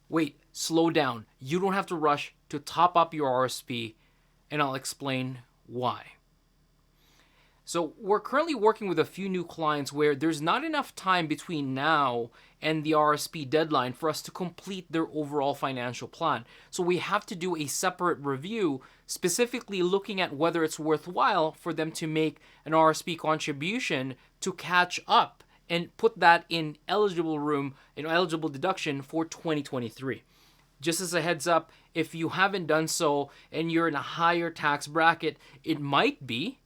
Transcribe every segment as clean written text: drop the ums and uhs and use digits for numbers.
Wait, slow down. You don't have to rush to top up your RSP, and I'll explain why. So we're currently working with a few new clients where there's not enough time between now and the RSP deadline for us to complete their overall financial plan. So we have to do a separate review, specifically looking at whether it's worthwhile for them to make an RSP contribution to catch up and put that in eligible room, in eligible deduction for 2023. Just as a heads up, if you haven't done so and you're in a higher tax bracket, it might be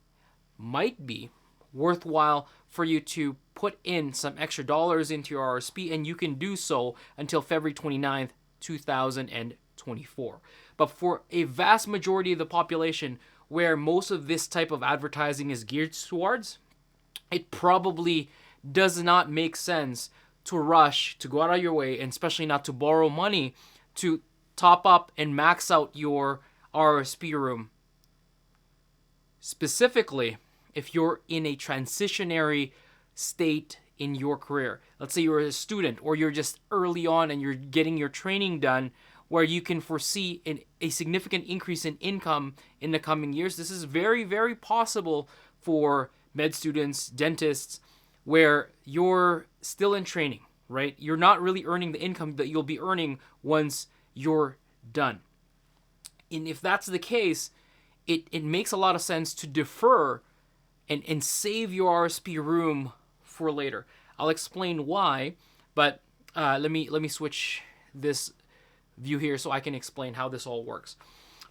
worthwhile for you to put in some extra dollars into your RSP, and you can do so until February 29th, 2024. But for a vast majority of the population where most of this type of advertising is geared towards, it probably does not make sense to rush, to go out of your way, and especially not to borrow money to top up and max out your RSP room. Specifically, if you're in a transitionary state in your career. Let's say you're a student or you're just early on and you're getting your training done where you can foresee a significant increase in income in the coming years. This is very, very possible for med students, dentists, where you're still in training, right? You're not really earning the income that you'll be earning once you're done. And if that's the case, it makes a lot of sense to defer and save your RSP room for later. I'll explain why, but let me switch this view here so I can explain how this all works.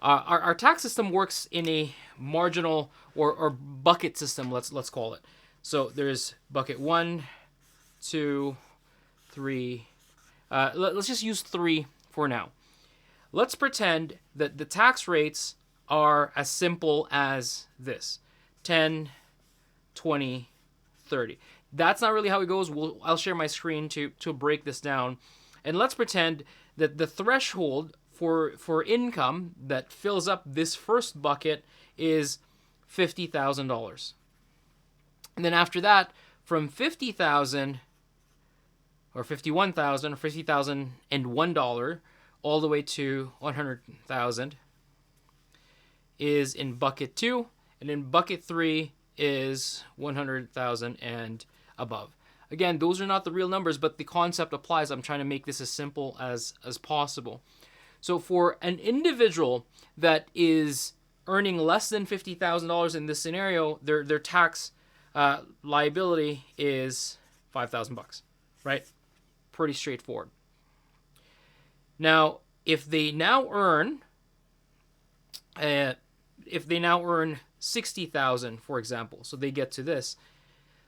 Our tax system works in a marginal or bucket system, let's call it. So there's bucket 1, 2, 3. Let's just use 3 for now. Let's pretend that the tax rates are as simple as this: 10, 20, 30. That's not really how it goes. I'll share my screen to break this down. And let's pretend that the threshold for income that fills up this first bucket is $50,000. And then after that, from $50,000 or $51,000 or $50,001 all the way to $100,000 is in bucket 2, and in bucket 3 is 100,000 and above. Again, those are not the real numbers, but the concept applies. I'm trying to make this as simple as possible. So for an individual that is earning less than $50,000 in this scenario, their tax liability is $5,000, right? Pretty straightforward. Now, if they now earn 60,000, for example, so they get to this,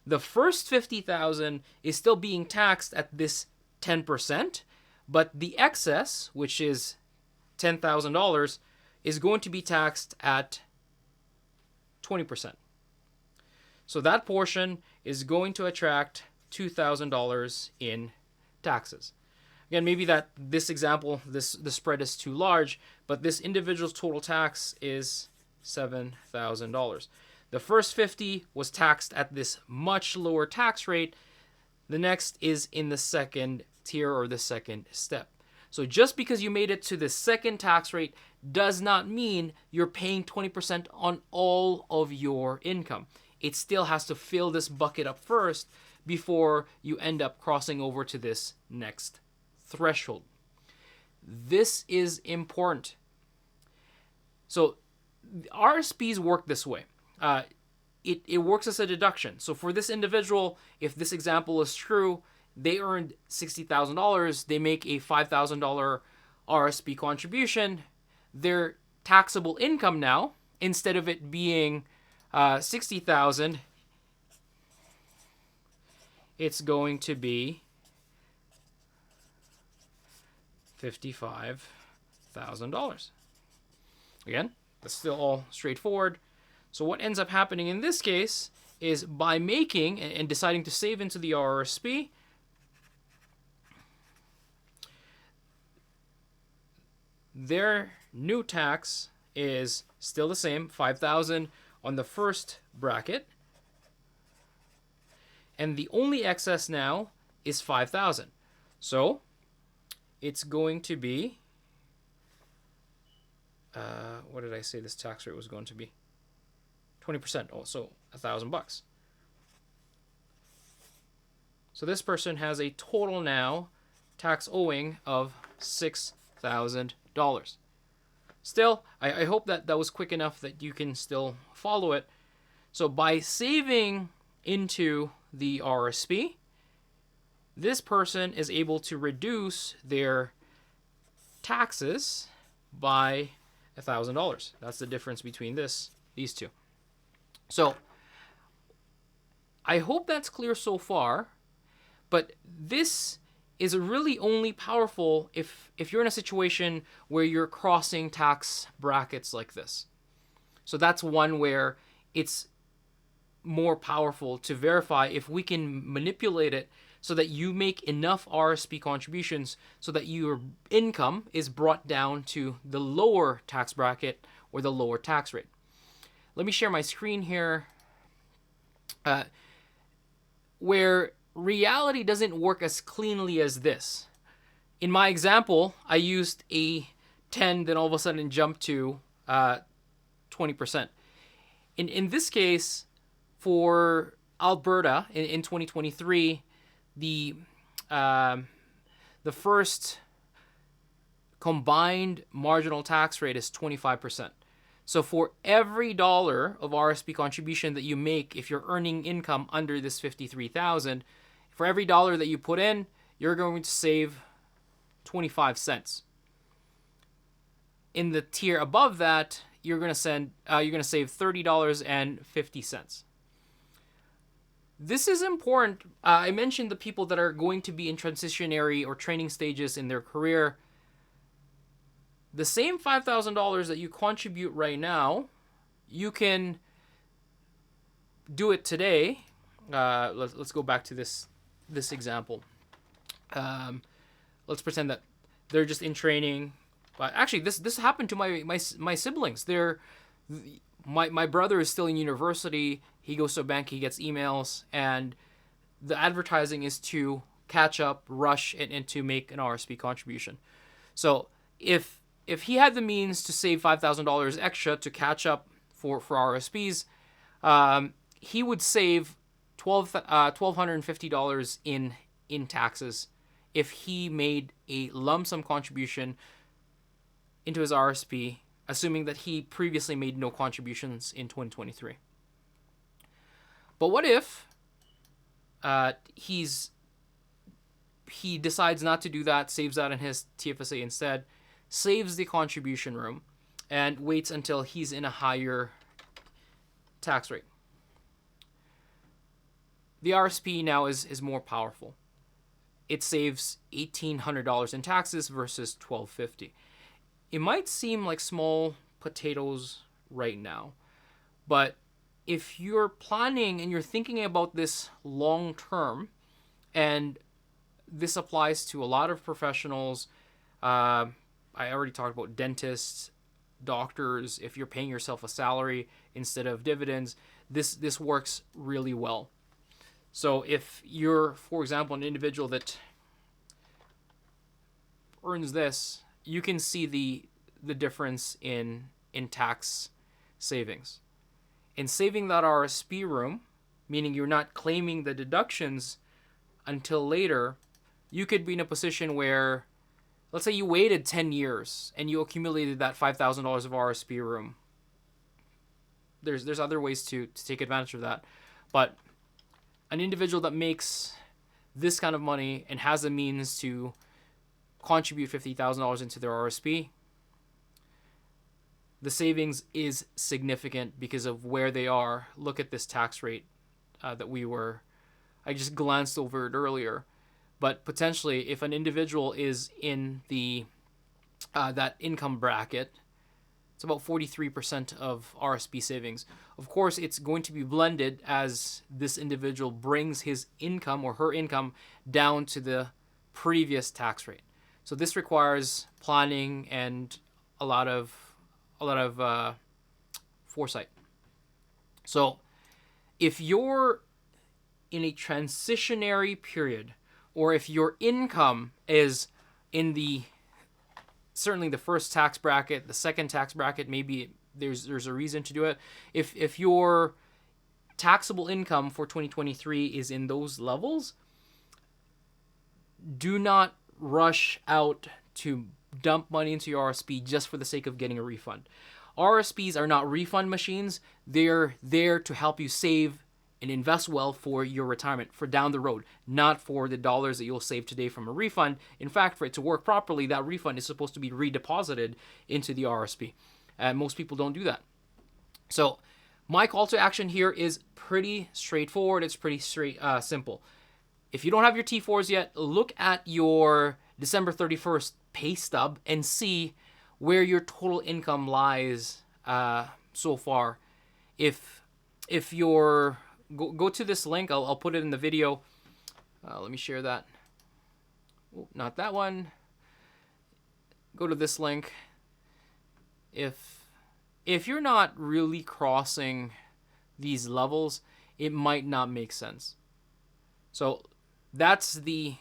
the first 50,000 is still being taxed at this 10%, but the excess, which is $10,000, is going to be taxed at 20%. So that portion is going to attract $2,000 in taxes. Again, maybe that this example, the spread is too large, but this individual's total tax is $7,000. The first 50 was taxed at this much lower tax rate. The next is in the second tier or the second step. So just because you made it to the second tax rate does not mean you're paying 20% on all of your income. It still has to fill this bucket up first before you end up crossing over to this next threshold. This is important. So RSPs work this way. It works as a deduction. So for this individual, if this example is true, they earned $60,000. They make a $5,000 RSP contribution. Their taxable income now, instead of it being $60,000, it's going to be $55,000. Again, that's still all straightforward. So what ends up happening in this case is by making and deciding to save into the RRSP, their new tax is still the same, $5,000 on the first bracket, and the only excess now is $5,000. So it's going to be, what did I say this tax rate was going to be? 20%. Oh, so $1,000. So this person has a total now tax owing of $6,000. Still, I hope that was quick enough that you can still follow it. So by saving into the RRSP, this person is able to reduce their taxes by $1,000. That's the difference between these two. So I hope that's clear so far, but this is really only powerful if you're in a situation where you're crossing tax brackets like this. So that's one where it's more powerful to verify if we can manipulate it so that you make enough RSP contributions so that your income is brought down to the lower tax bracket or the lower tax rate. Let me share my screen here, where reality doesn't work as cleanly as this. In my example, I used a 10, then all of a sudden jumped to 20%. In this case, for Alberta in 2023, the first combined marginal tax rate is 25%. So for every dollar of RSP contribution that you make, if you're earning income under this $53,000, for every dollar that you put in, you're going to save 25 cents. In the tier above that, you're going to save $30.50. This is important. I mentioned the people that are going to be in transitionary or training stages in their career. The same $5,000 that you contribute right now, you can do it today. Let's go back to this example. Let's pretend that they're just in training. But actually, this happened to my siblings. My brother is still in university. He goes to a bank. He gets emails, and the advertising is to catch up, rush, and to make an RSP contribution. So if he had the means to save $5,000 extra to catch up for RSPs, he would save $1,250 in taxes if he made a lump sum contribution into his RSP, assuming that he previously made no contributions in 2023. But what if he decides not to do that, saves that in his TFSA instead, saves the contribution room, and waits until he's in a higher tax rate? The RSP now is more powerful. It saves $1,800 in taxes versus $1,250. It might seem like small potatoes right now, but if you're planning and you're thinking about this long term, and this applies to a lot of professionals, I already talked about dentists, doctors. If you're paying yourself a salary instead of dividends, this works really well. So if you're, for example, an individual that earns this, you can see the difference in tax savings. In saving that RSP room, meaning you're not claiming the deductions until later, you could be in a position where, let's say you waited 10 years and you accumulated that $5,000 of RSP room. There's other ways to take advantage of that. But an individual that makes this kind of money and has the means to contribute $50,000 into their RSP, the savings is significant because of where they are. Look at this tax rate I just glanced over it earlier. But potentially, if an individual is in the that income bracket, it's about 43% of RSP savings. Of course, it's going to be blended as this individual brings his income or her income down to the previous tax rate. So this requires planning and a lot of foresight. So if you're in a transitionary period, or if your income is in the certainly the first tax bracket, the second tax bracket, maybe there's a reason to do it. If your taxable income for 2023 is in those levels, do not rush out to dump money into your RRSP just for the sake of getting a refund. RRSPs are not refund machines. They're there to help you save and invest well for your retirement, for down the road, not for the dollars that you'll save today from a refund. In fact, for it to work properly, that refund is supposed to be redeposited into the RRSP. And most people don't do that. So my call to action here is pretty straightforward. It's pretty simple. If you don't have your T4s yet, look at your December 31st pay stub and see where your total income lies so far. If you're go to this link, I'll put it in the video. Let me share that. Oh, not that one. Go to this link. If you're not really crossing these levels, it might not make sense. So that's the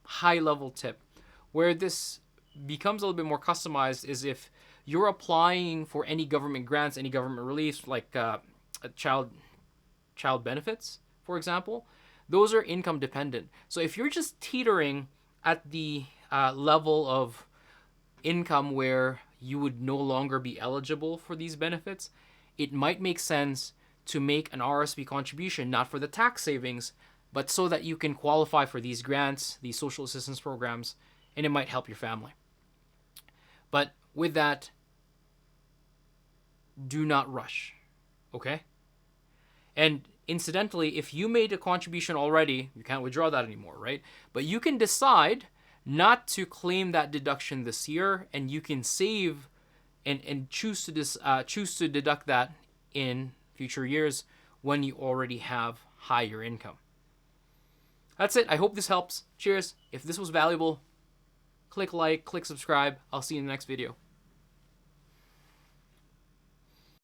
high level tip. Where this becomes a little bit more customized is if you're applying for any government grants, any government relief, like child benefits, for example. Those are income dependent. So if you're just teetering at the level of income where you would no longer be eligible for these benefits, it might make sense to make an RRSP contribution, not for the tax savings, but so that you can qualify for these grants, these social assistance programs, and it might help your family. But with that, do not rush, okay? And incidentally, if you made a contribution already, you can't withdraw that anymore, right? But you can decide not to claim that deduction this year, and you can save and choose to deduct that in future years when you already have higher income. That's it. I hope this helps. Cheers. If this was valuable, click like, click subscribe. I'll see you in the next video.